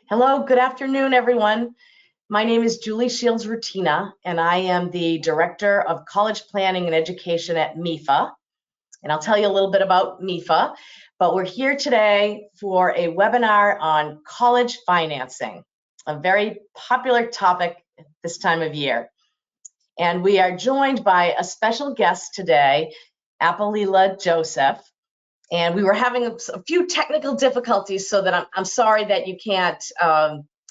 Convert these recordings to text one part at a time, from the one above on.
Hello, good afternoon, everyone. My name is Julie Shields-Rutina, and I am the Director of College Planning and Education at MEFA. And I'll tell you a little bit about MEFA, but we're here today for a webinar on college financing, a very popular topic this time of year. And we are joined by a special guest today, Apelila Joseph. And we were having a few technical difficulties, so that I'm sorry that you can't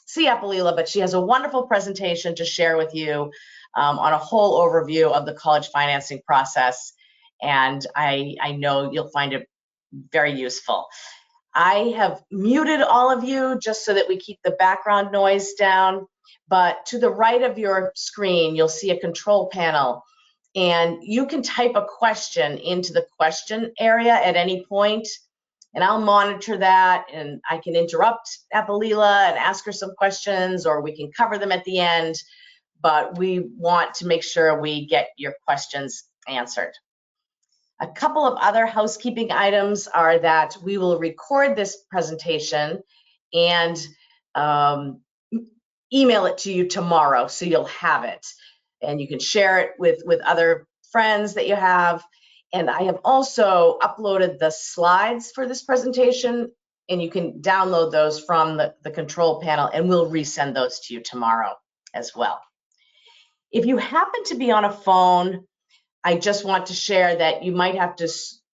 see Apelila, but she has a wonderful presentation to share with you on a whole overview of the college financing process. And I know you'll find it very useful. I have muted all of you just so that we keep the background noise down. But to the right of your screen, you'll see a control panel. And you can type a question into the question area at any point, and I'll monitor that, and I can interrupt Apelila and ask her some questions, or we can cover them at the end, but we want to make sure we get your questions answered. A couple of other housekeeping items are that we will record this presentation and email it to you tomorrow, so you'll have it. And you can share it with other friends that you have. And I have also uploaded the slides for this presentation, and you can download those from the control panel, and we'll resend those to you tomorrow as well. If you happen to be on a phone, I just want to share that you might have to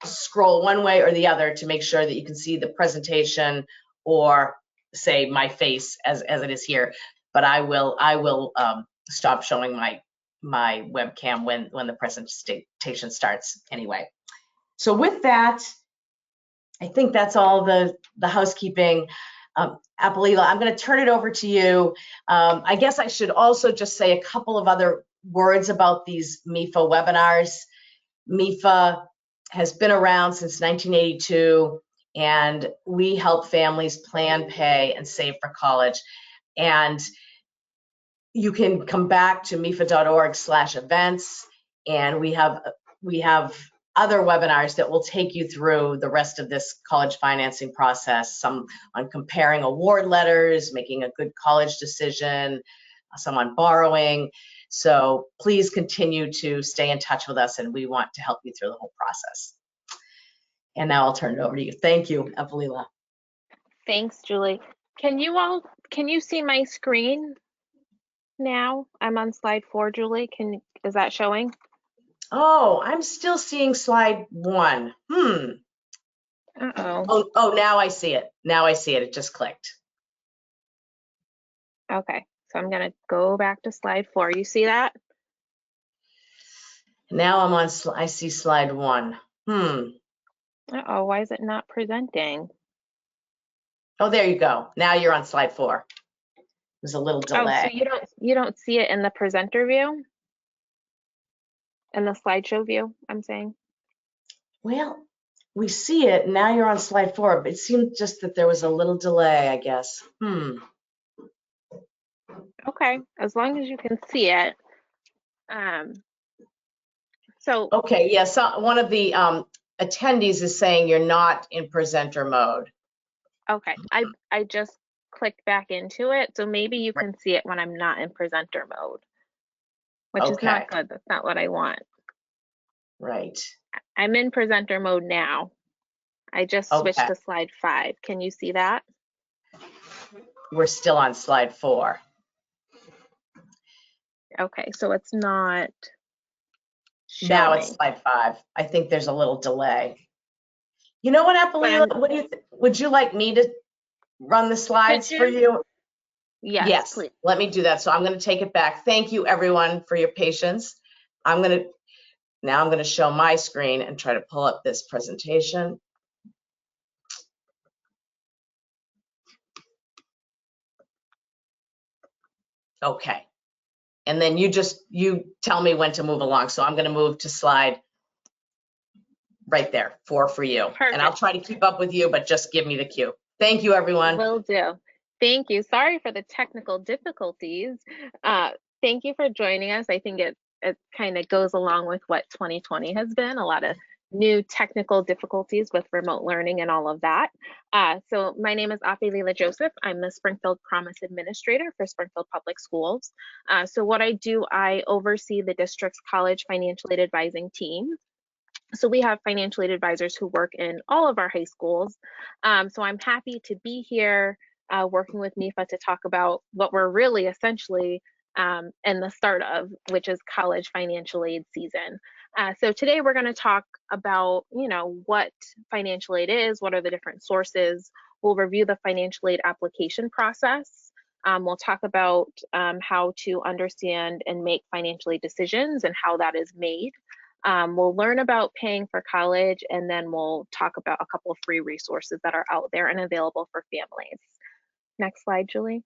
scroll one way or the other to make sure that you can see the presentation, or say my face as it is here. But I will stop showing my webcam when the presentation starts anyway. So with that, I think that's all the housekeeping. Apelila, I'm going to turn it over to you. I guess I should also just say a couple of other words about these MEFA webinars. MEFA has been around since 1982, and we help families plan, pay, and save for college. And you can come back to mefa.org/events, and we have other webinars that will take you through the rest of this college financing process, some on comparing award letters, making a good college decision, some on borrowing. So please continue to stay in touch with us, and we want to help you through the whole process. And now I'll turn it over to you. Thank you, Apelila. Thanks, Julie. Can you see my screen now? I'm on slide 4, Julie. Is that showing? Oh, I'm still seeing slide 1. Uh-oh. Oh, now I see it. Now I see it. It just clicked. Okay, so I'm gonna go back to slide 4. You see that? Now I'm on, I see slide 1. Uh-oh, why is it not presenting? Oh, there you go. Now you're on slide 4. There's a little delay. Oh, so you don't see it in the presenter view? In the slideshow view, I'm saying? Well, we see it. Now you're on slide 4, but it seemed just that there was a little delay, I guess. Okay, as long as you can see it. So okay, yeah, so one of the attendees is saying you're not in presenter mode. Okay, I just clicked back into it, so maybe you can see it when I'm not in presenter mode, which is not good. That's not what I want. Right. I'm in presenter mode now. I just switched to slide 5. Can you see that? We're still on slide 4. Okay, so it's not showing. Now it's slide 5. I think there's a little delay. You know what, Apelila, what do you would you like me to run the slides for you? Yes, please. Let me do that. So I'm going to take it back. Thank you, everyone, for your patience. Now I'm going to show my screen and try to pull up this presentation. Okay. And then you tell me when to move along. So I'm going to move to slide right there, 4 for you. Perfect. And I'll try to keep up with you, but just give me the cue. Thank you, everyone. Will do. Thank you. Sorry for the technical difficulties. Thank you for joining us. I think it kind of goes along with what 2020 has been, a lot of new technical difficulties with remote learning and all of that. So my name is Apelila Joseph. I'm the Springfield Promise Administrator for Springfield Public Schools. So what I do, I oversee the district's college financial aid advising team. So we have financial aid advisors who work in all of our high schools. So I'm happy to be here working with MEFA to talk about what we're really essentially in the start of, which is college financial aid season. So today we're going to talk about, what financial aid is, what are the different sources. We'll review the financial aid application process. We'll talk about how to understand and make financial aid decisions and how that is made. We'll learn about paying for college, and then we'll talk about a couple of free resources that are out there and available for families. Next slide, Julie.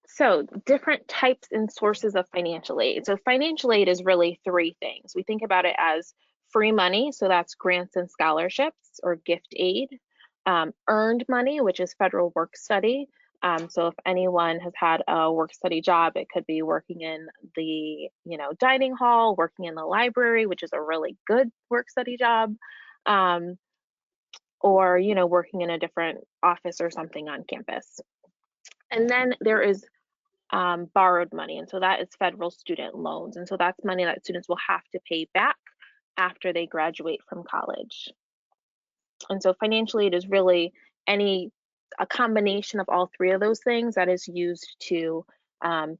So different types and sources of financial aid. So financial aid is really three things. We think about it as free money, so that's grants and scholarships or gift aid. Earned money, which is federal work study. So if anyone has had a work study job, it could be working in the dining hall, working in the library, which is a really good work study job, or working in a different office or something on campus. And then there is borrowed money, and so that is federal student loans, and so that's money that students will have to pay back after they graduate from college. And so financial aid is really a combination of all three of those things that is used to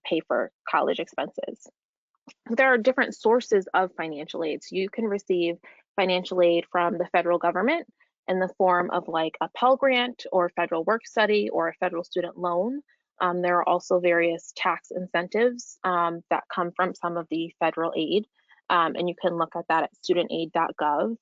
pay for college expenses. There are different sources of financial aid. So you can receive financial aid from the federal government in the form of like a Pell Grant or federal work study or a federal student loan. There are also various tax incentives that come from some of the federal aid, and you can look at that at studentaid.gov.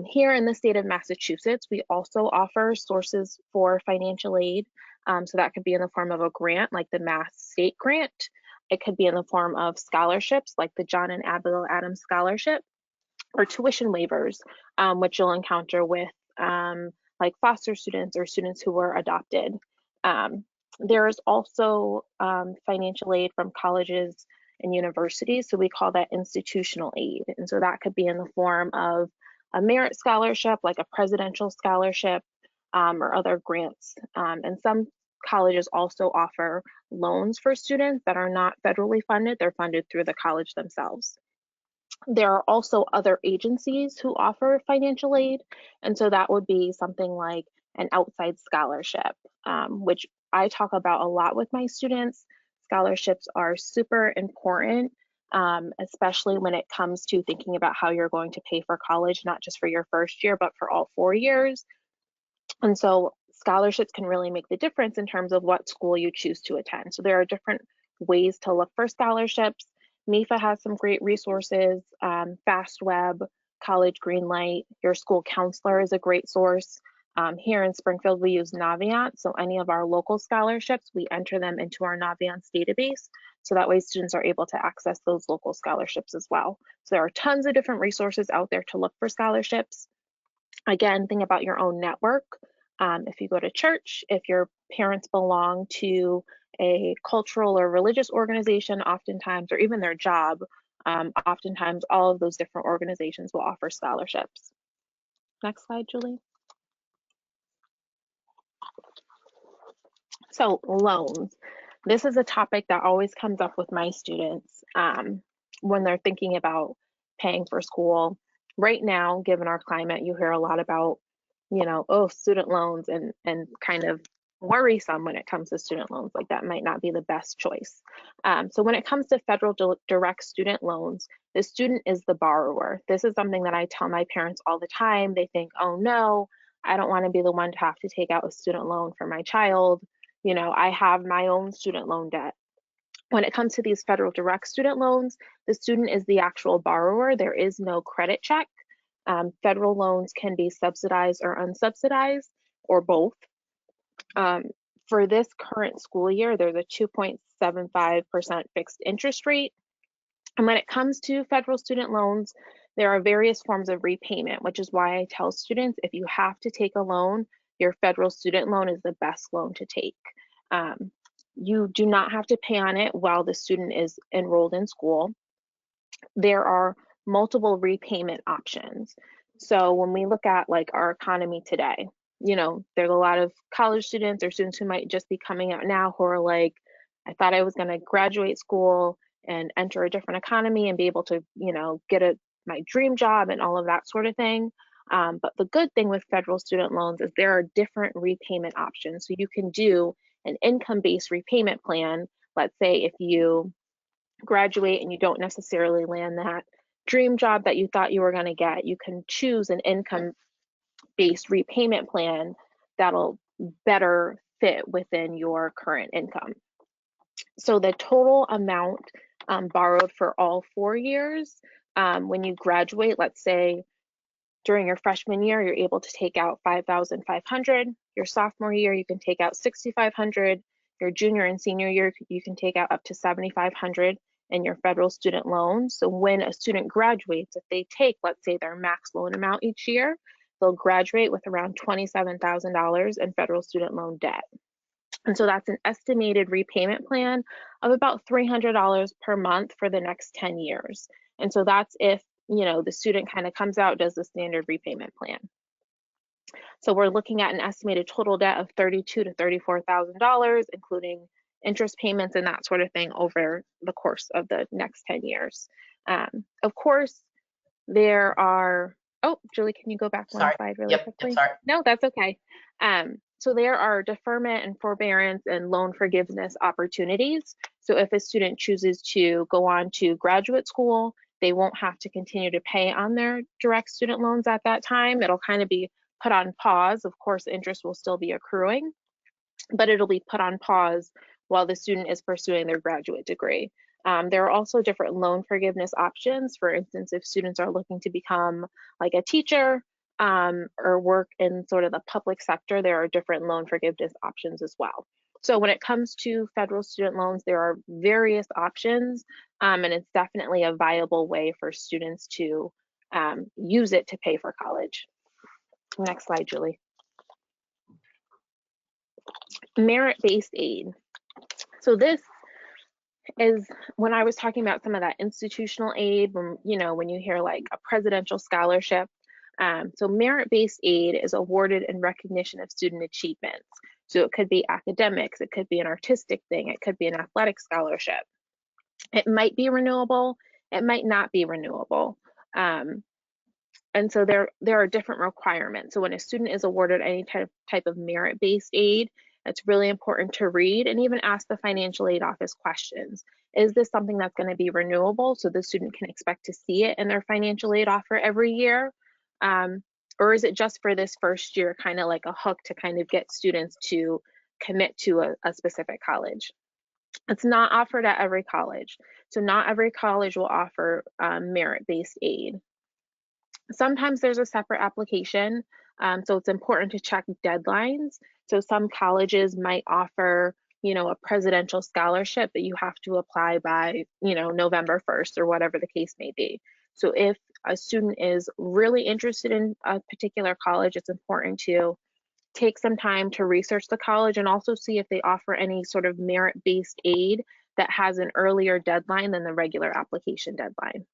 Here in the state of Massachusetts, we also offer sources for financial aid. So that could be in the form of a grant, like the Mass State Grant. It could be in the form of scholarships, like the John and Abigail Adams Scholarship, or tuition waivers, which you'll encounter with like foster students or students who were adopted. There is also financial aid from colleges and universities, so we call that institutional aid. And so that could be in the form of a merit scholarship, like a presidential scholarship, or other grants. And some colleges also offer loans for students that are not federally funded. They're funded through the college themselves. There are also other agencies who offer financial aid, and so that would be something like an outside scholarship, which I talk about a lot with my students. Scholarships are super important, especially when it comes to thinking about how you're going to pay for college, not just for your first year, but for all 4 years. And so scholarships can really make the difference in terms of what school you choose to attend. So there are different ways to look for scholarships. MEFA has some great resources, FastWeb, College Greenlight, your school counselor is a great source. Here in Springfield, we use Naviance, so any of our local scholarships, we enter them into our Naviance database, so that way students are able to access those local scholarships as well. So there are tons of different resources out there to look for scholarships. Again, think about your own network. If you go to church, if your parents belong to a cultural or religious organization, oftentimes, or even their job, oftentimes all of those different organizations will offer scholarships. Next slide, Julie. So loans. This is a topic that always comes up with my students when they're thinking about paying for school. Right now, given our climate, you hear a lot about, student loans and kind of worrisome when it comes to student loans. Like that might not be the best choice. So when it comes to federal direct student loans, the student is the borrower. This is something that I tell my parents all the time. They think, oh no, I don't want to be the one to have to take out a student loan for my child. I have my own student loan debt. When it comes to these federal direct student loans, the student is the actual borrower. There is no credit check. Federal loans can be subsidized or unsubsidized, or both. For this current school year, there's a 2.75% fixed interest rate. And when it comes to federal student loans, there are various forms of repayment, which is why I tell students if you have to take a loan, your federal student loan is the best loan to take. You do not have to pay on it while the student is enrolled in school. There are multiple repayment options. So when we look at like our economy today, there's a lot of college students or students who might just be coming out now who are like, I thought I was going to graduate school and enter a different economy and be able to, get my dream job and all of that sort of thing. But the good thing with federal student loans is there are different repayment options. So you can do an income-based repayment plan. Let's say if you graduate and you don't necessarily land that dream job that you thought you were going to get, you can choose an income-based repayment plan that'll better fit within your current income. So the total amount borrowed for all 4 years, when you graduate, let's say during your freshman year, you're able to take out $5,500. Your sophomore year, you can take out $6,500. Your junior and senior year, you can take out up to $7,500 in your federal student loan. So when a student graduates, if they take, let's say, their max loan amount each year, they'll graduate with around $27,000 in federal student loan debt. And so that's an estimated repayment plan of about $300 per month for the next 10 years. And so that's if, the student kind of comes out, does the standard repayment plan. So we're looking at an estimated total debt of $32,000 to $34,000, including interest payments and that sort of thing over the course of the next 10 years. Of course, there are, oh, Julie, can you go back one slide really quickly? Sorry. No, that's okay. So there are deferment and forbearance and loan forgiveness opportunities. So if a student chooses to go on to graduate school, they won't have to continue to pay on their direct student loans at that time. It'll kind of be put on pause. Of course, interest will still be accruing, but it'll be put on pause while the student is pursuing their graduate degree. There are also different loan forgiveness options. For instance, if students are looking to become like a teacher or work in sort of the public sector, there are different loan forgiveness options as well. So when it comes to federal student loans, there are various options, and it's definitely a viable way for students to use it to pay for college. Next slide, Julie. Merit-based aid. So this is when I was talking about some of that institutional aid, when you hear like a presidential scholarship. So merit-based aid is awarded in recognition of student achievements. So it could be academics, it could be an artistic thing, it could be an athletic scholarship. It might be renewable, it might not be renewable. And so there are different requirements. So when a student is awarded any type of merit-based aid, it's really important to read and even ask the financial aid office questions. Is this something that's going to be renewable so the student can expect to see it in their financial aid offer every year? Or is it just for this first year, kind of like a hook to kind of get students to commit to a specific college? It's not offered at every college. So not every college will offer merit-based aid. Sometimes there's a separate application, so it's important to check deadlines. So some colleges might offer, a presidential scholarship, but you have to apply by, November 1st or whatever the case may be. So if a student is really interested in a particular college, it's important to take some time to research the college and also see if they offer any sort of merit-based aid that has an earlier deadline than the regular application deadline.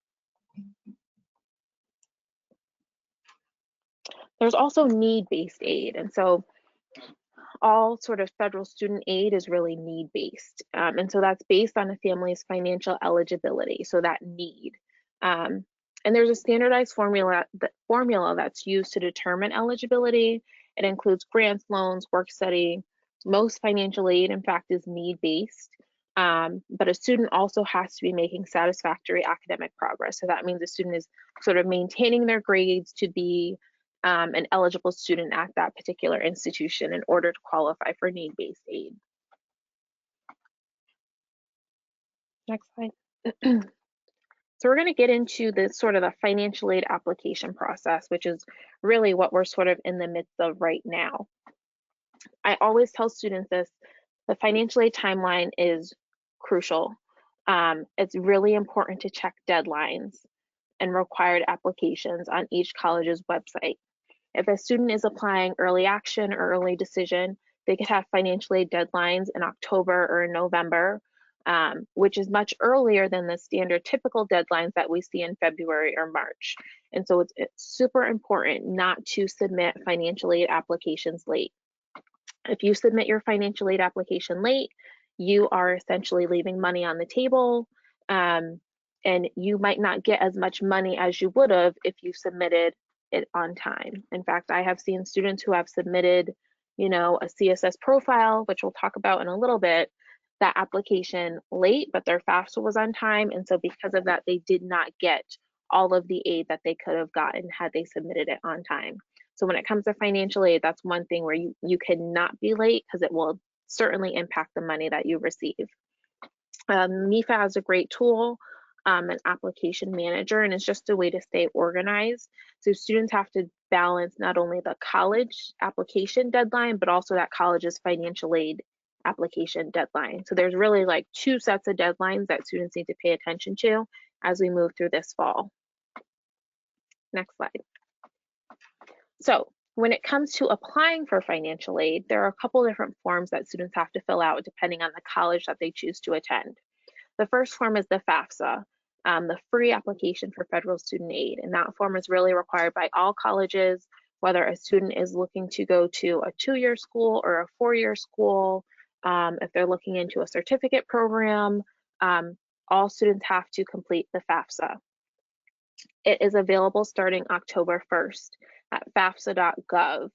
There's also need-based aid, and so all sort of federal student aid is really need-based, and so that's based on a family's financial eligibility, so that need. And there's a standardized formula that's used to determine eligibility. It includes grants, loans, work study. Most financial aid, in fact, is need-based, but a student also has to be making satisfactory academic progress. So that means a student is sort of maintaining their grades to be an eligible student at that particular institution in order to qualify for need-based aid. Next slide. So we're going to get into the sort of the financial aid application process, which is really what we're sort of in the midst of right now. I always tell students this, the financial aid timeline is crucial. It's really important to check deadlines and required applications on each college's website. If a student is applying early action or early decision, They could have financial aid deadlines in October or in November, which is much earlier than the standard typical deadlines that we see in February or March. And so it's super important not to submit financial aid applications late. If you submit your financial aid application late, you are essentially leaving money on the table, and you might not get as much money as you would have if you submitted it on time. In fact, I have seen students who have submitted, a CSS profile, which we'll talk about in a little bit, that application late, but their FAFSA was on time. And so because of that, they did not get all of the aid that they could have gotten had they submitted it on time. So when it comes to financial aid, that's one thing where you cannot be late, because it will certainly impact the money that you receive. MEFA has a great tool, an application manager, and it's just a way to stay organized. So students have to balance not only the college application deadline, but also that college's financial aid application deadline. So there's really like two sets of deadlines that students need to pay attention to as we move through this fall. Next slide. So when it comes to applying for financial aid, there are a couple different forms that students have to fill out depending on the college that they choose to attend. The first form is the FAFSA, the free application for federal student aid. And that form is really required by all colleges, whether a student is looking to go to a 2-year school or a 4-year school, if they're looking into a certificate program, all students have to complete the FAFSA. It is available starting October 1st at FAFSA.gov.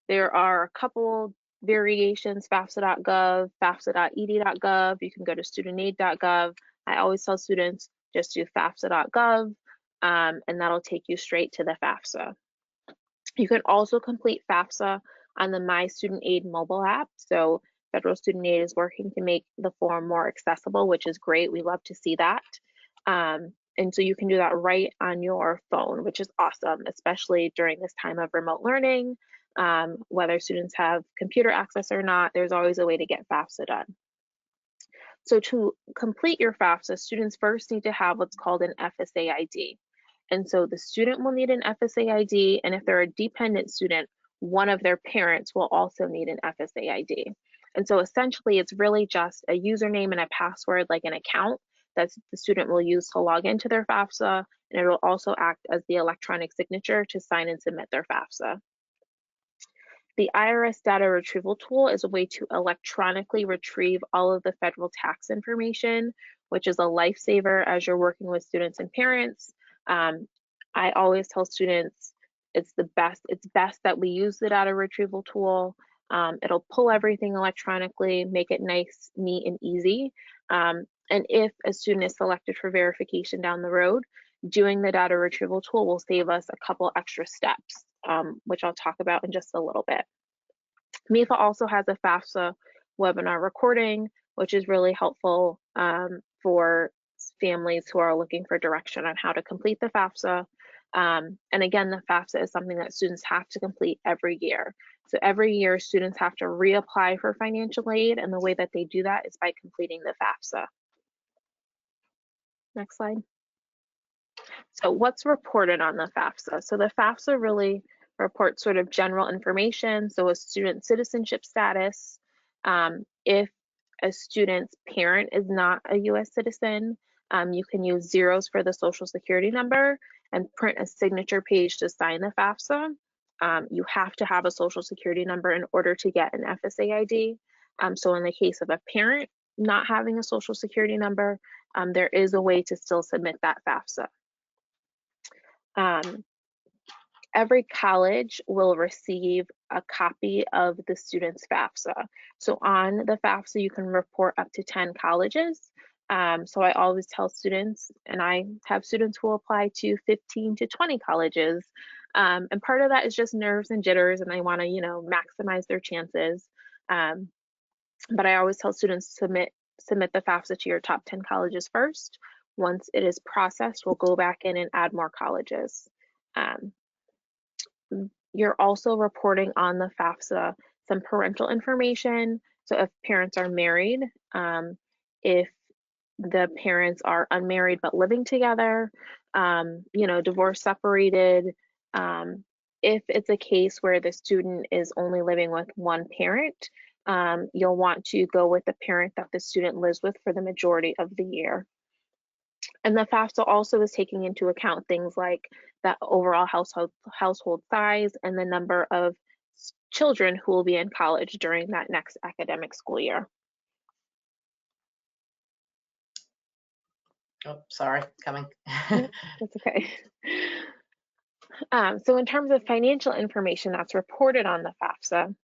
There are a couple variations: FAFSA.gov, FAFSA.ed.gov. You can go to studentaid.gov. I always tell students just do FAFSA.gov, and that'll take you straight to the FAFSA. You can also complete FAFSA on the My Student Aid mobile app. So Federal Student Aid is working to make the form more accessible, which is great. We love to see that. And so you can do that right on your phone, which is awesome, especially during this time of remote learning. Whether students have computer access or not, there's always a way to get FAFSA done. So to complete your FAFSA, students first need to have what's called an FSA ID. And so the student will need an FSA ID, and if they're a dependent student, one of their parents will also need an FSA ID. And so essentially, it's really just a username and a password, like an account, that the student will use to log into their FAFSA, and it will also act as the electronic signature to sign and submit their FAFSA. The IRS data retrieval tool is a way to electronically retrieve all of the federal tax information, which is a lifesaver as you're working with students and parents. I always tell students it's best that we use the data retrieval tool. It'll pull everything electronically, make it nice, neat, and easy. And if a student is selected for verification down the road, doing the data retrieval tool will save us a couple extra steps, which I'll talk about in just a little bit. MEFA also has a FAFSA webinar recording, which is really helpful for families who are looking for direction on how to complete the FAFSA. And again, the FAFSA is something that students have to complete every year. So every year, students have to reapply for financial aid, and the way that they do that is by completing the FAFSA. Next slide. So what's reported on the FAFSA? So the FAFSA really reports sort of general information. So a student citizenship status, if a student's parent is not a US citizen, you can use zeros for the social security number and print a signature page to sign the FAFSA. You have to have a social security number in order to get an FSA ID. So in the case of a parent not having a social security number, there is a way to still submit that FAFSA. Every college will receive a copy of the student's FAFSA. So on the FAFSA, you can report up to 10 colleges. So I always tell students, and I have students who apply to 15 to 20 colleges. And part of that is just nerves and jitters, and they want to, maximize their chances. But I always tell students submit the FAFSA to your top 10 colleges first. Once it is processed, we'll go back in and add more colleges. You're also reporting on the FAFSA some parental information. So if parents are married, if the parents are unmarried but living together, divorced, separated, if it's a case where the student is only living with one parent, you'll want to go with the parent that the student lives with for the majority of the year. And the FAFSA also is taking into account things like that overall household size and the number of children who will be in college during that next academic school year. Oh, sorry, coming. That's okay. So in terms of financial information that's reported on the FAFSA,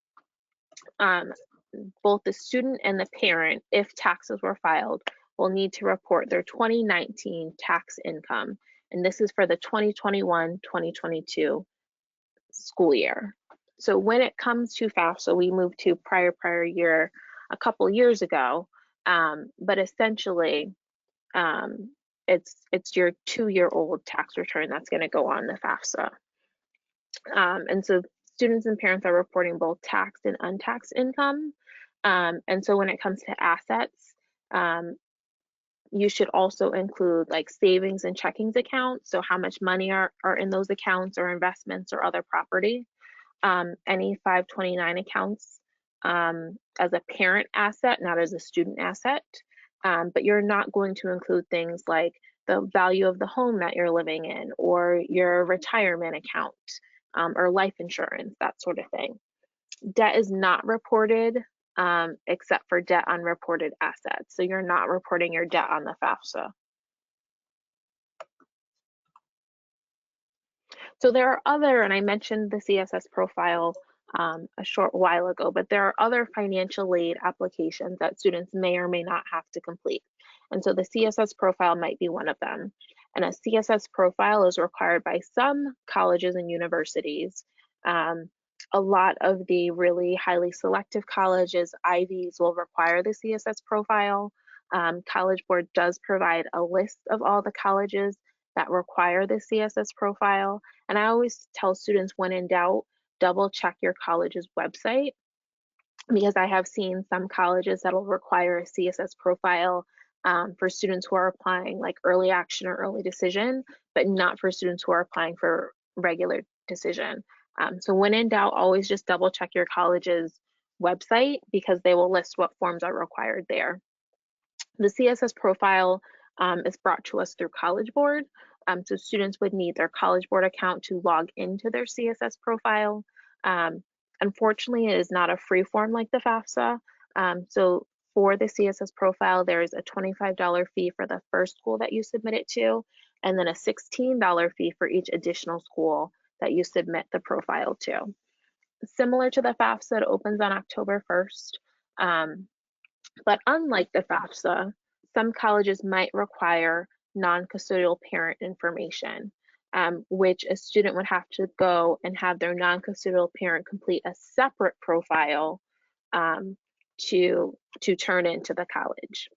both the student and the parent, if taxes were filed, will need to report their 2019 tax income. And this is for the 2021-2022 school year. So when it comes to FAFSA, we moved to prior year a couple years ago, but essentially it's your 2-year-old tax return that's going to go on the FAFSA. And so students and parents are reporting both taxed and untaxed income. And so when it comes to assets, you should also include like savings and checkings accounts. So how much money are in those accounts or investments or other property. Any 529 accounts as a parent asset, not as a student asset. But you're not going to include things like the value of the home that you're living in or your retirement account or life insurance, that sort of thing. Debt is not reported except for debt on reported assets. So you're not reporting your debt on the FAFSA. So there are other, and I mentioned the CSS profile a short while ago, but there are other financial aid applications that students may or may not have to complete. And so the CSS profile might be one of them. And a CSS profile is required by some colleges and universities. A lot of the really highly selective colleges, Ivies, will require the CSS profile. College Board does provide a list of all the colleges that require the CSS profile. And I always tell students, when in doubt, double check your college's website, because I have seen some colleges that'll require a CSS profile for students who are applying like early action or early decision, but not for students who are applying for regular decision. So when in doubt, always just double check your college's website, because they will list what forms are required there. The CSS profile is brought to us through College Board. So students would need their College Board account to log into their CSS profile. Unfortunately, it is not a free form like the FAFSA. So for the CSS profile, there is a $25 fee for the first school that you submit it to, and then a $16 fee for each additional school that you submit the profile to. Similar to the FAFSA, it opens on October 1st. But unlike the FAFSA, some colleges might require non-custodial parent information, which a student would have to go and have their non-custodial parent complete a separate profile to turn into the college.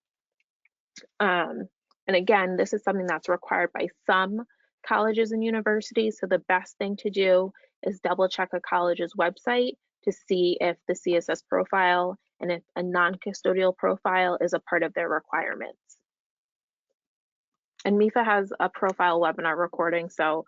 And again, this is something that's required by some colleges and universities. So the best thing to do is double check a college's website to see if the CSS profile and if a non-custodial profile is a part of their requirements. And MEFA has a profile webinar recording, so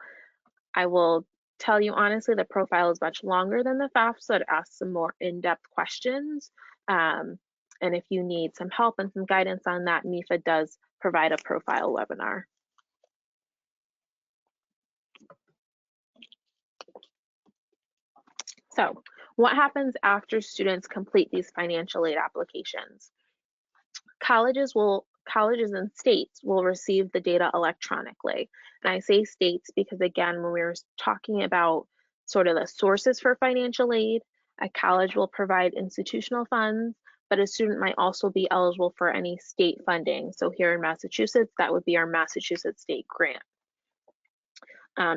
I will tell you honestly, the profile is much longer than the FAFSA. It asks some more in-depth questions. And if you need some help and some guidance on that, MEFA does provide a profile webinar. So what happens after students complete these financial aid applications? Colleges and states will receive the data electronically. And I say states because, again, when we were talking about sort of the sources for financial aid, a college will provide institutional funds, but a student might also be eligible for any state funding. So here in Massachusetts, that would be our Massachusetts State Grant.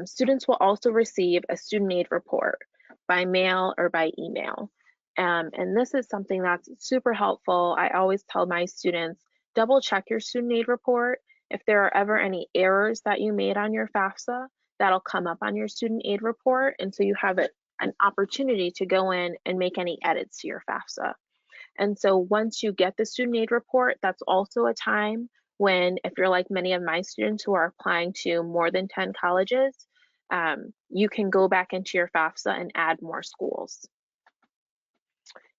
Students will also receive a student aid report by mail or by email. And this is something that's super helpful. I always tell my students, double check your student aid report. If there are ever any errors that you made on your FAFSA, that'll come up on your student aid report. And so you have an opportunity to go in and make any edits to your FAFSA. And so once you get the student aid report, that's also a time when, if you're like many of my students who are applying to more than 10 colleges, you can go back into your FAFSA and add more schools.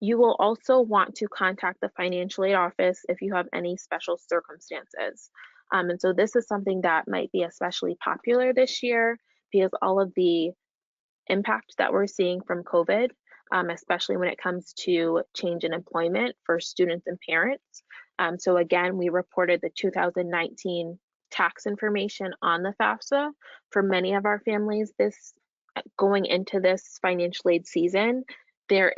You will also want to contact the financial aid office if you have any special circumstances. And so this is something that might be especially popular this year because all of the impact that we're seeing from COVID, especially when it comes to change in employment for students and parents. So again, we reported the 2019 tax information on the FAFSA for many of our families going into this financial aid season. Their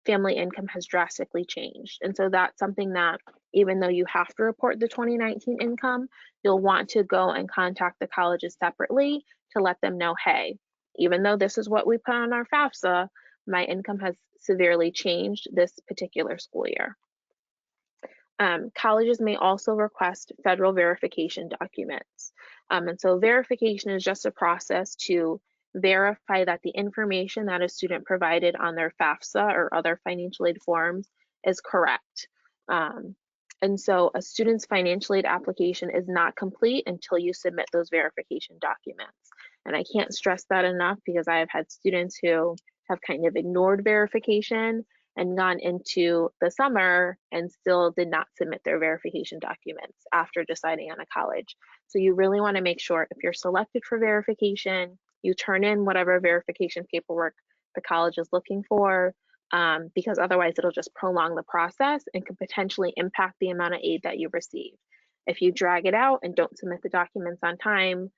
family income has drastically changed. And so that's something that even though you have to report the 2019 income, you'll want to go and contact the colleges separately to let them know, hey, even though this is what we put on our FAFSA, my income has severely changed this particular school year. Colleges may also request federal verification documents. And so verification is just a process to verify that the information that a student provided on their FAFSA or other financial aid forms is correct. And so a student's financial aid application is not complete until you submit those verification documents. And I can't stress that enough because I have had students who have kind of ignored verification and gone into the summer and still did not submit their verification documents after deciding on a college. So you really want to make sure if you're selected for verification, you turn in whatever verification paperwork the college is looking for, because otherwise it'll just prolong the process and could potentially impact the amount of aid that you receive. If you drag it out and don't submit the documents on time,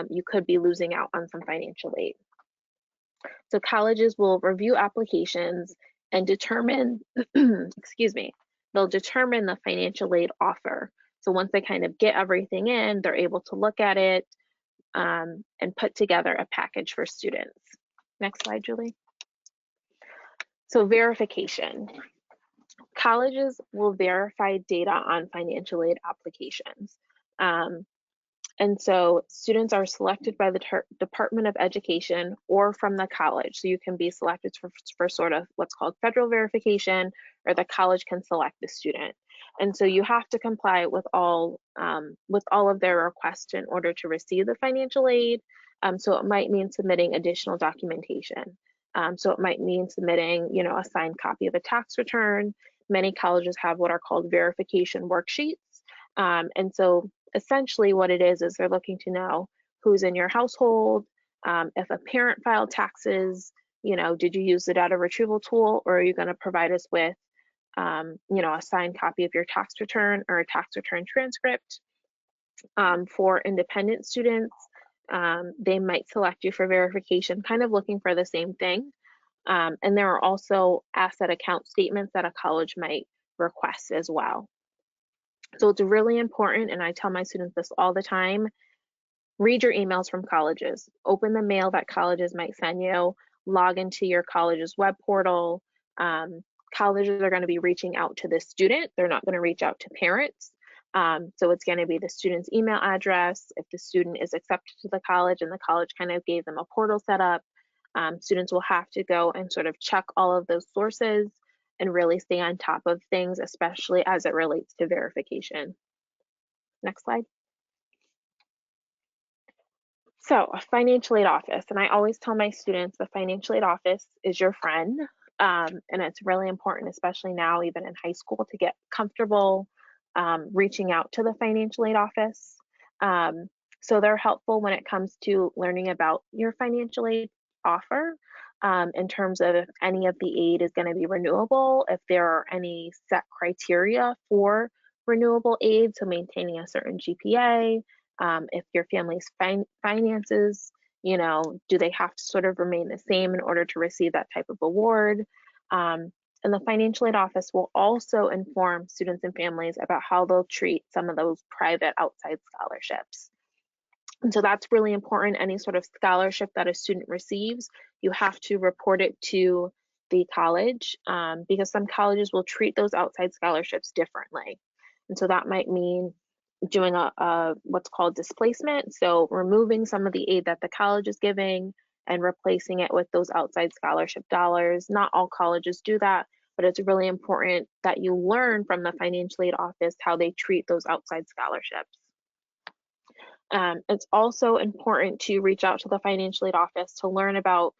you could be losing out on some financial aid. So colleges will review applications and determine, excuse me, they'll determine the financial aid offer. So once they kind of get everything in, they're able to look at it and put together a package for students. Next slide, Julie. So verification. Colleges will verify data on financial aid applications. And so students are selected by the Department of Education or from the college. So you can be selected for sort of what's called federal verification, or the college can select the student. And so you have to comply with all of their requests in order to receive the financial aid. So it might mean submitting additional documentation. So it might mean submitting, a signed copy of a tax return. Many colleges have what are called verification worksheets. And so essentially what it is they're looking to know who's in your household, if a parent filed taxes, did you use the data retrieval tool, or are you going to provide us with, a signed copy of your tax return or a tax return transcript. For independent students, they might select you for verification, kind of looking for the same thing. And there are also asset account statements that a college might request as well. So it's really important, and I tell my students this all the time, read your emails from colleges. Open the mail that colleges might send you. Log into your college's web portal. Colleges are going to be reaching out to the student. They're not going to reach out to parents. So it's going to be the student's email address. If the student is accepted to the college and the college kind of gave them a portal set up, students will have to go and sort of check all of those sources and really stay on top of things, especially as it relates to verification. Next slide. So a financial aid office, and I always tell my students the financial aid office is your friend, and it's really important, especially now, even in high school, to get comfortable reaching out to the financial aid office. So they're helpful when it comes to learning about your financial aid offer, in terms of if any of the aid is going to be renewable, if there are any set criteria for renewable aid, so maintaining a certain GPA, if your family's finances, do they have to sort of remain the same in order to receive that type of award? And the financial aid office will also inform students and families about how they'll treat some of those private outside scholarships. And so that's really important. Any sort of scholarship that a student receives, you have to report it to the college, because some colleges will treat those outside scholarships differently. And so that might mean doing a what's called displacement, so removing some of the aid that the college is giving and replacing it with those outside scholarship dollars. Not all colleges do that, but it's really important that you learn from the financial aid office how they treat those outside scholarships. It's also important to reach out to the financial aid office to learn about,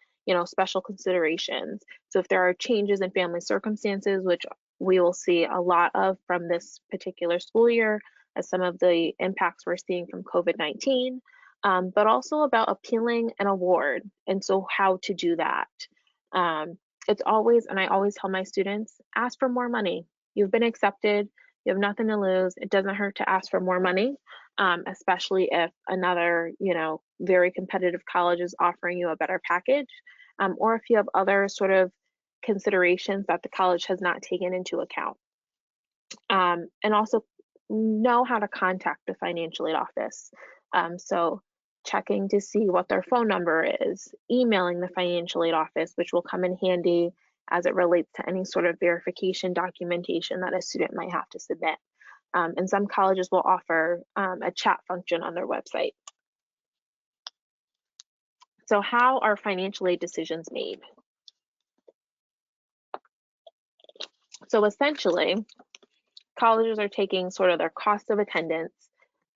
special considerations. So if there are changes in family circumstances, which we will see a lot of from this particular school year, as some of the impacts we're seeing from COVID-19, but also about appealing an award. And so how to do that. It's always, and I always tell my students, ask for more money. You've been accepted. You have nothing to lose. It doesn't hurt to ask for more money, especially if another, very competitive college is offering you a better package, or if you have other sort of considerations that the college has not taken into account. And also know how to contact the financial aid office. So checking to see what their phone number is, emailing the financial aid office, which will come in handy as it relates to any sort of verification documentation that a student might have to submit. And some colleges will offer a chat function on their website. So how are financial aid decisions made? So essentially, colleges are taking sort of their cost of attendance.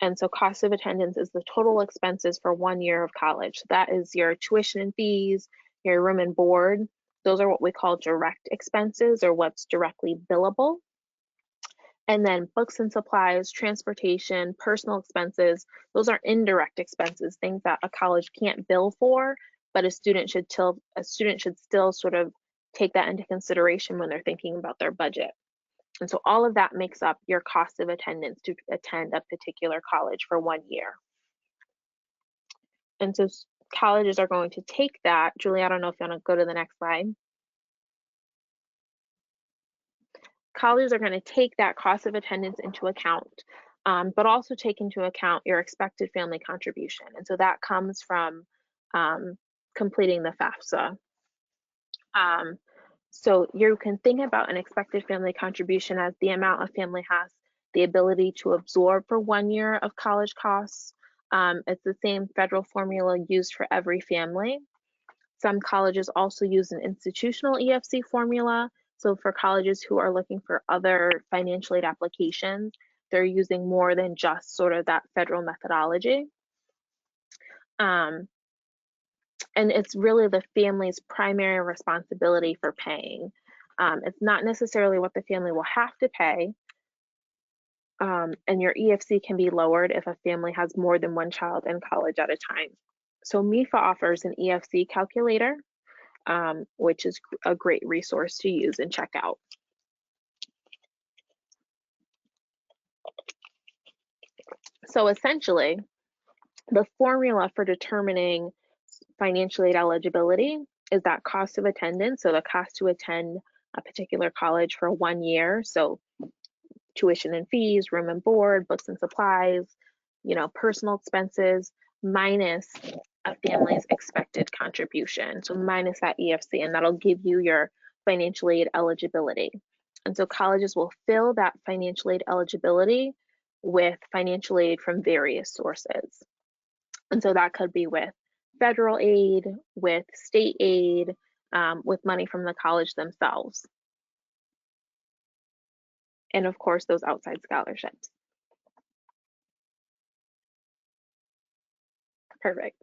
And so cost of attendance is the total expenses for 1 year of college. So that is your tuition and fees, your room and board. Those are what we call direct expenses, or what's directly billable. And then books and supplies, transportation, personal expenses, those are indirect expenses, things that a college can't bill for, but a student should still sort of take that into consideration when they're thinking about their budget. And so all of that makes up your cost of attendance to attend a particular college for 1 year. And so colleges are going to take that. Julie, I don't know if you want to go to the next slide. Colleges are going to take that cost of attendance into account, but also take into account your expected family contribution. And so that comes from completing the FAFSA. So you can think about an expected family contribution as the amount a family has the ability to absorb for 1 year of college costs. It's the same federal formula used for every family. Some colleges also use an institutional EFC formula. So for colleges who are looking for other financial aid applications, they're using more than just sort of that federal methodology. And it's really the family's primary responsibility for paying. It's not necessarily what the family will have to pay. And your EFC can be lowered if a family has more than one child in college at a time. So MEFA offers an EFC calculator, which is a great resource to use and check out. So essentially, the formula for determining financial aid eligibility is that cost of attendance, so the cost to attend a particular college for 1 year, so tuition and fees, room and board, books and supplies, personal expenses, minus a family's expected contribution, so minus that EFC, and that'll give you your financial aid eligibility. And so colleges will fill that financial aid eligibility with financial aid from various sources. And so that could be with federal aid, with state aid, with money from the college themselves. And of course, those outside scholarships. Perfect.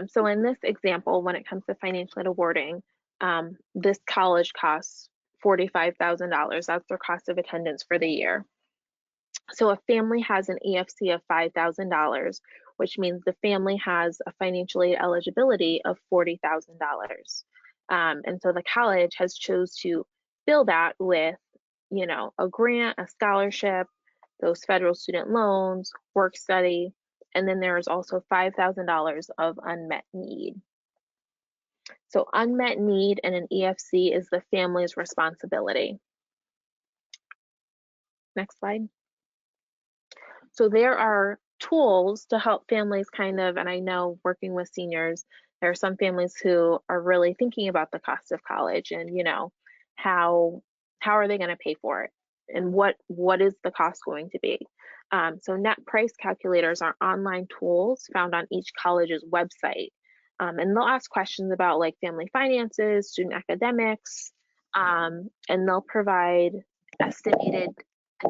So in this example, when it comes to financial aid awarding, this college costs $45,000. That's their cost of attendance for the year. So a family has an EFC of $5,000, which means the family has a financial aid eligibility of $40,000. And so the college has chose to fill that with, a grant, a scholarship, those federal student loans, work study, and then there is also $5,000 of unmet need. So unmet need and an EFC is the family's responsibility. Next slide. So there are tools to help families kind of, and I know working with seniors, there are some families who are really thinking about the cost of college and, how are they going to pay for it? And what is the cost going to be? So net price calculators are online tools found on each college's website. And they'll ask questions about like family finances, student academics, and they'll provide an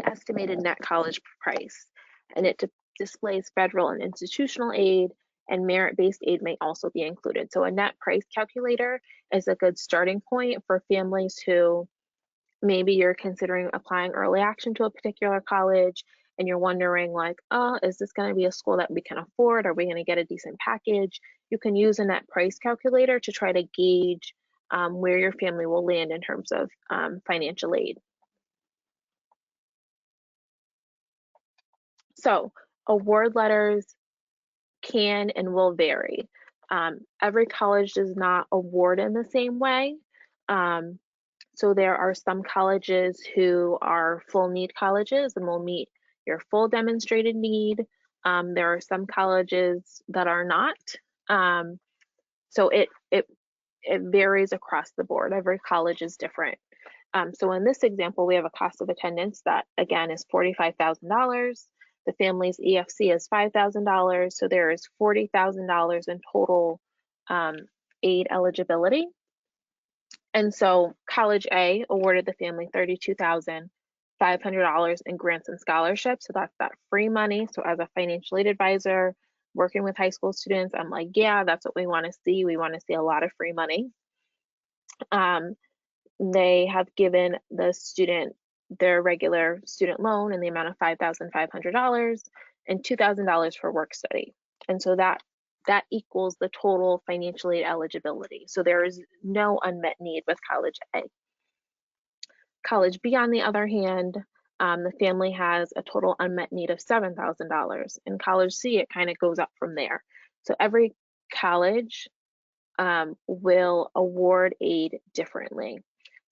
estimated net college price. And it displays federal and institutional aid and merit-based aid may also be included. So a net price calculator is a good starting point for families who maybe you're considering applying early action to a particular college and you're wondering like, oh, is this going to be a school that we can afford? Are we going to get a decent package? You can use a net price calculator to try to gauge where your family will land in terms of financial aid. So award letters can and will vary. Every college does not award in the same way. So there are some colleges who are full need colleges and will meet your full demonstrated need. There are some colleges that are not. So it varies across the board. Every college is different. So in this example, we have a cost of attendance that again is $45,000. The family's EFC is $5,000. So there is $40,000 in total aid eligibility. And so College A awarded the family $32,500 in grants and scholarships. So that's that free money. So as a financial aid advisor working with high school students, I'm like, yeah, that's what we want to see. We want to see a lot of free money. They have given the student their regular student loan in the amount of $5,500 and $2,000 for work study. And so that equals the total financial aid eligibility. So there is no unmet need with College A. College B, on the other hand, the family has a total unmet need of $7,000. In College C, it kind of goes up from there. So every college will award aid differently.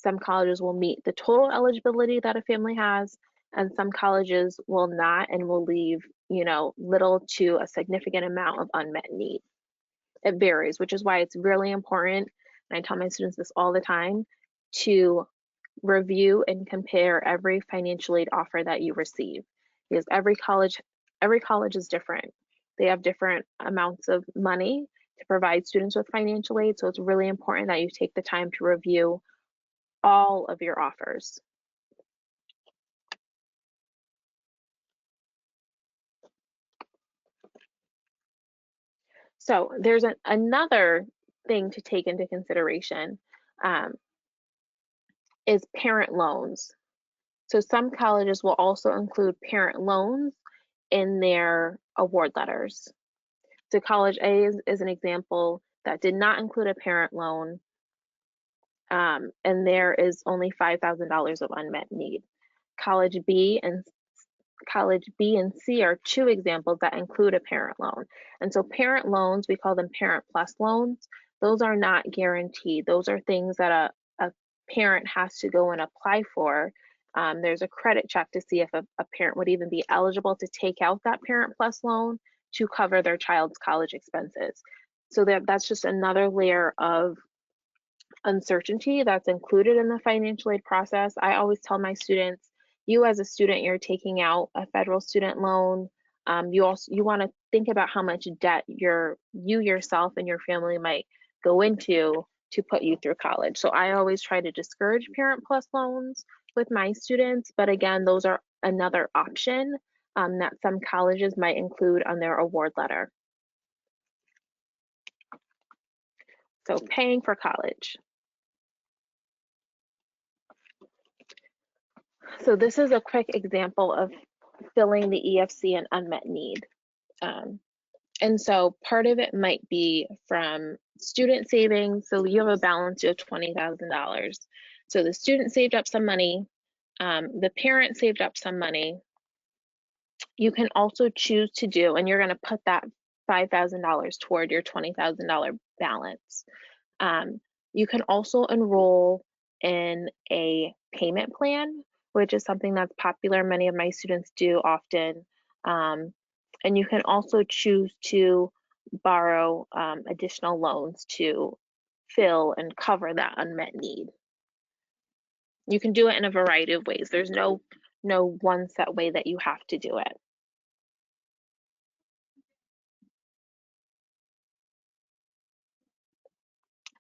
Some colleges will meet the total eligibility that a family has, and some colleges will not and will leave, little to a significant amount of unmet need. It varies, which is why it's really important, and I tell my students this all the time, to review and compare every financial aid offer that you receive, because every college is different. They have different amounts of money to provide students with financial aid, so it's really important that you take the time to review all of your offers. So there's another thing to take into consideration is parent loans. So some colleges will also include parent loans in their award letters. So College A is an example that did not include a parent loan, and there is only $5,000 of unmet need. College B and C are two examples that include a parent loan. And so parent loans, we call them parent plus loans. Those are not guaranteed. Those are things that a parent has to go and apply for. There's a credit check to see if a parent would even be eligible to take out that parent plus loan to cover their child's college expenses. So that's just another layer of uncertainty that's included in the financial aid process. I always tell my students, you as a student, you're taking out a federal student loan. You want to think about how much debt you yourself and your family might go into to put you through college. So I always try to discourage parent plus loans with my students, but again, those are another option that some colleges might include on their award letter. So paying for college. So this is a quick example of filling the EFC and unmet need. And so part of it might be from student savings. So you have a balance of $20,000. So the student saved up some money, the parent saved up some money. You can also choose to do, and you're going to put that $5,000 toward your $20,000 balance. You can also enroll in a payment plan, which is something that's popular. Many of my students do often. And you can also choose to borrow additional loans to fill and cover that unmet need. You can do it in a variety of ways. There's no one set way that you have to do it.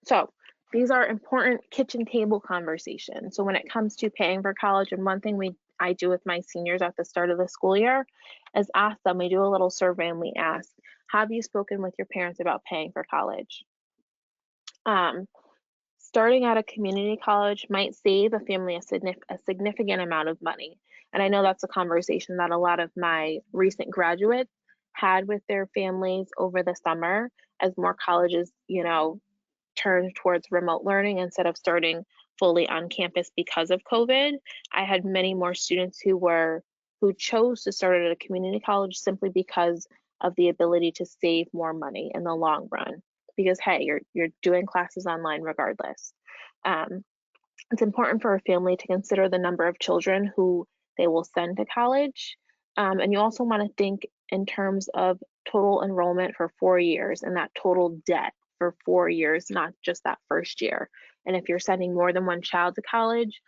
So these are important kitchen table conversations. So when it comes to paying for college, and one thing I do with my seniors at the start of the school year is ask them, we do a little survey and we ask, Have you spoken with your parents about paying for college? Starting at a community college might save a family a significant amount of money. And I know that's a conversation that a lot of my recent graduates had with their families over the summer as more colleges, turned towards remote learning instead of starting fully on campus because of COVID. I had many more students who chose to start at a community college simply because of the ability to save more money in the long run. Because hey, you're doing classes online regardless. Um, it's important for a family to consider the number of children who they will send to college. And you also want to think in terms of total enrollment for 4 years and that total debt for 4 years, not just that first year. And if you're sending more than one child to college,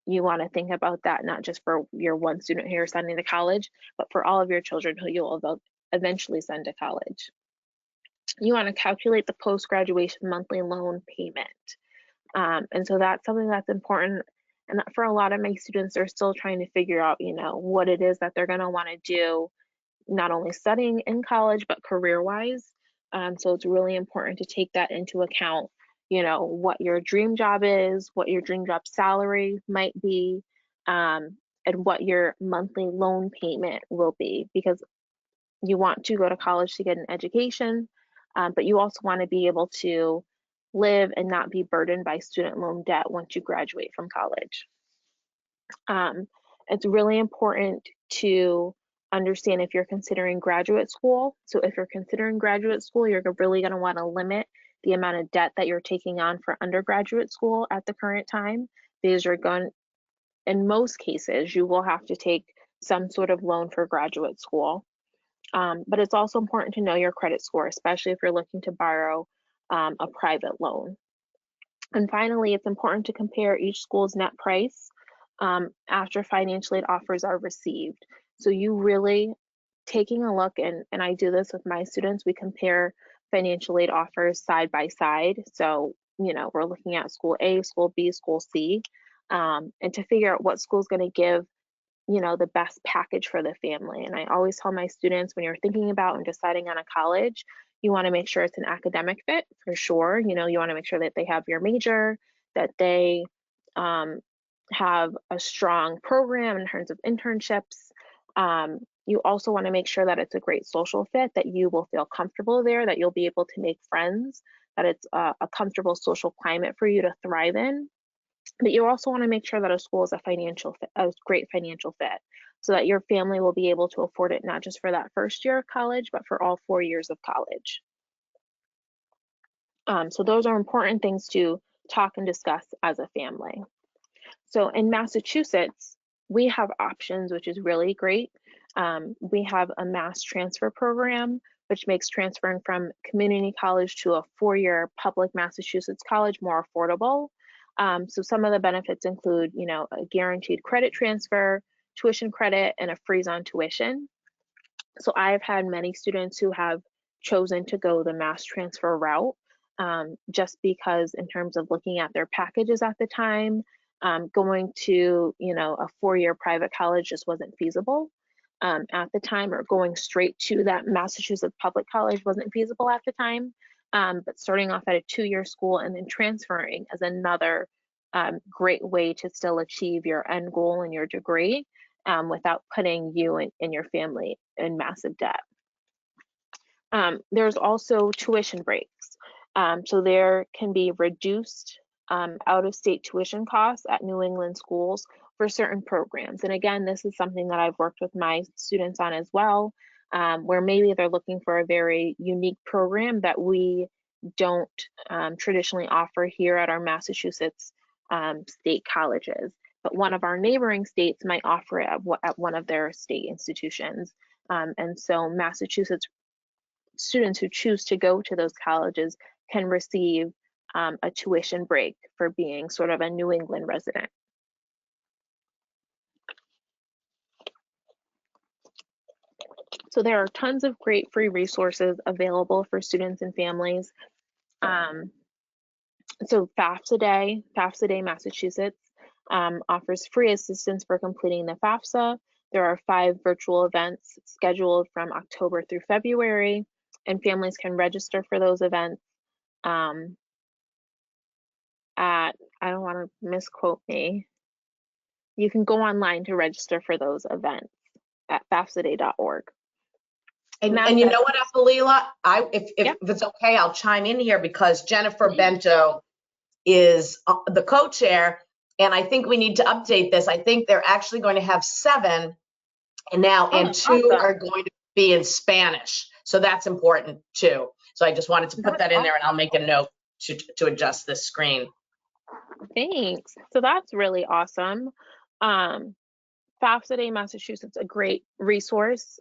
you want to think about that not just for your one student who you're sending to college, but for all of your children who you'll eventually send to college. You want to calculate the post-graduation monthly loan payment. And so that's something that's important. And for a lot of my students, they're still trying to figure out, what it is that they're going to want to do, not only studying in college, but career-wise. So it's really important to take that into account, what your dream job is, what your dream job salary might be, and what your monthly loan payment will be, because you want to go to college to get an education, but you also want to be able to live and not be burdened by student loan debt once you graduate from college. It's really important to understand if you're considering graduate school. So if you're considering graduate school, you're really going to want to limit the amount of debt that you're taking on for undergraduate school at the current time, because in most cases, you will have to take some sort of loan for graduate school. But it's also important to know your credit score, especially if you're looking to borrow a private loan. And finally, it's important to compare each school's net price after financial aid offers are received. So you really taking a look, and I do this with my students, we compare financial aid offers side by side. So, we're looking at school A, school B, school C, and to figure out what school's going to give the best package for the family. And I always tell my students, when you're thinking about and deciding on a college, you want to make sure it's an academic fit for sure. You want to make sure that they have your major, that they have a strong program in terms of internships. You also want to make sure that it's a great social fit, that you will feel comfortable there, that you'll be able to make friends, that it's a comfortable social climate for you to thrive in. But you also want to make sure that a school is a great financial fit, so that your family will be able to afford it, not just for that first year of college, but for all 4 years of college. So those are important things to talk and discuss as a family. So in Massachusetts, we have options, which is really great. We have a mass transfer program, which makes transferring from community college to a 4-year public Massachusetts college more affordable. So some of the benefits include, a guaranteed credit transfer, tuition credit, and a freeze on tuition. So I've had many students who have chosen to go the mass transfer route, just because in terms of looking at their packages at the time, going to, a 4-year private college just wasn't feasible at the time, or going straight to that Massachusetts public college wasn't feasible at the time. But starting off at a 2-year school and then transferring is another great way to still achieve your end goal and your degree without putting you and your family in massive debt. There's also tuition breaks. So there can be reduced out-of-state tuition costs at New England schools for certain programs. And again, this is something that I've worked with my students on as well, where maybe they're looking for a very unique program that we don't traditionally offer here at our Massachusetts state colleges. But one of our neighboring states might offer it at one of their state institutions. And so Massachusetts students who choose to go to those colleges can receive a tuition break for being sort of a New England resident. So there are tons of great free resources available for students and families. So FAFSA Day Massachusetts offers free assistance for completing the FAFSA. There are 5 virtual events scheduled from October through February, and families can register for those events at, I don't want to misquote me, you can go online to register for those events at fafsaday.org. And you know what, Apelila, if it's okay, I'll chime in here because Jennifer Bento is the co-chair, and I think we need to update this. I think they're actually going to have 7 and now, and 2 awesome. are going to be in Spanish. So that's important too. So I just wanted to put that in there, and I'll make a note to adjust this screen. Thanks. So that's really awesome. FAFSA Day Massachusetts, a great resource,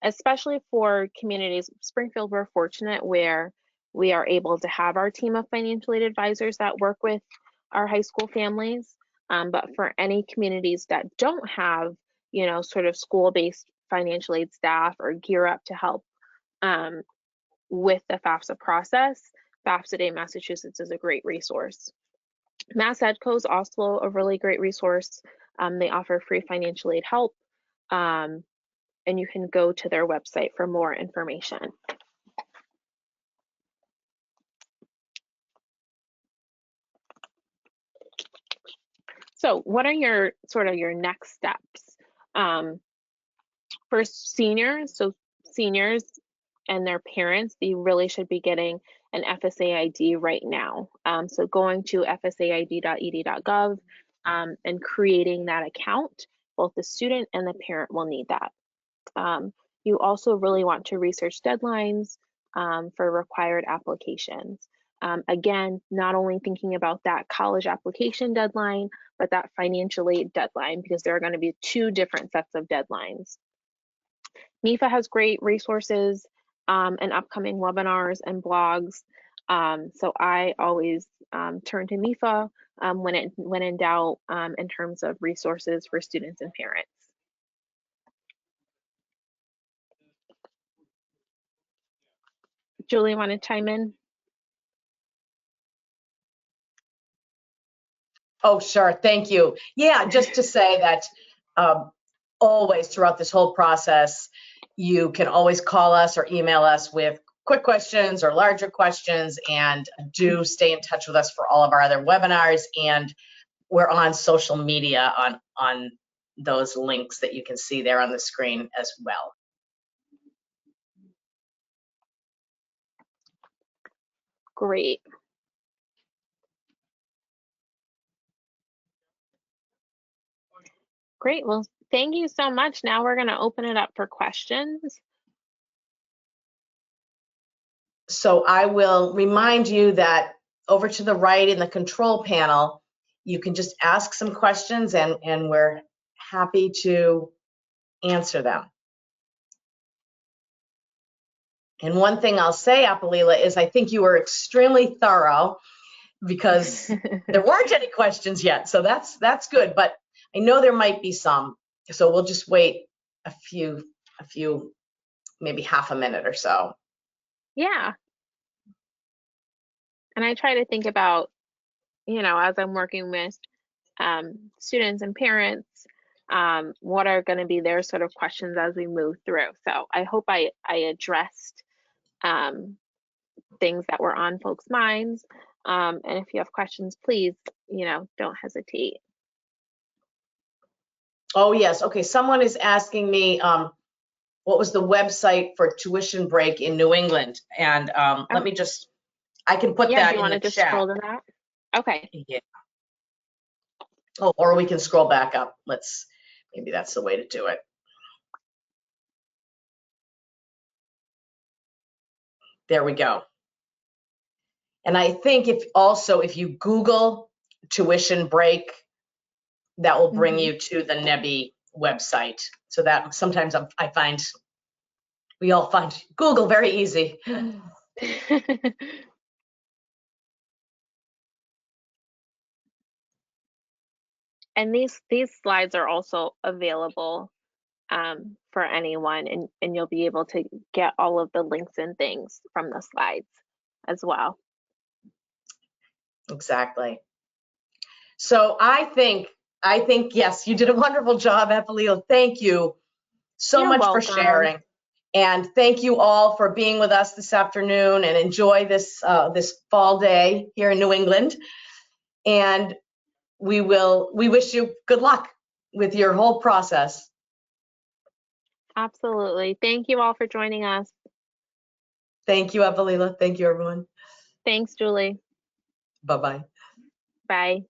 especially for communities. Springfield, we're fortunate where we are able to have our team of financial aid advisors that work with our high school families. But for any communities that don't have, you know, sort of school-based financial aid staff or gear up to help with the FAFSA process, FAFSA Day Massachusetts is a great resource. Mass EdCo is also a really great resource. They offer free financial aid help, and you can go to their website for more information. So what are your next steps? For seniors, so seniors and their parents, they really should be getting an FSA ID right now. So going to fsaid.ed.gov and creating that account, both the student and the parent will need that. You also really want to research deadlines for required applications. Again, not only thinking about that college application deadline, but that financial aid deadline, because there are going to be 2 different sets of deadlines. MEFA has great resources and upcoming webinars and blogs. So I always turn to MEFA when in doubt in terms of resources for students and parents. Julie, want to chime in? Oh, sure. Thank you. Yeah, just to say that always throughout this whole process, you can always call us or email us with quick questions or larger questions, and do stay in touch with us for all of our other webinars. And we're on social media on those links that you can see there on the screen as well. Great. Great. Well, thank you so much. Now we're going to open it up for questions. So I will remind you that over to the right in the control panel, you can just ask some questions, and we're happy to answer them. And one thing I'll say, Apelila, is I think you were extremely thorough, because there weren't any questions yet. So that's good, but I know there might be some. So we'll just wait a few, maybe half a minute or so. Yeah. And I try to think about, you know, as I'm working with students and parents, what are going to be their sort of questions as we move through. So I hope I addressed things that were on folks' minds. And if you have questions, please, you know, don't hesitate. Oh, yes. Okay. Someone is asking me, what was the website for tuition break in New England? And let me just, I can put that in the chat. Yeah, do you want to just scroll to that? Okay. Yeah. Oh, or we can scroll back up. Maybe that's the way to do it. There we go. And I think if you Google tuition break, that will bring you to the NEBI website. So that sometimes we all find Google very easy. And these slides are also available for anyone, and you'll be able to get all of the links and things from the slides as well. Exactly. So I think I think, yes, you did a wonderful job, Apelila. Thank you so You're much for welcome. sharing. And thank you all for being with us this afternoon, and enjoy this fall day here in New England. And we wish you good luck with your whole process. Absolutely. Thank you all for joining us. Thank you, Apelila. Thank you, everyone. Thanks, Julie. Bye-bye. Bye.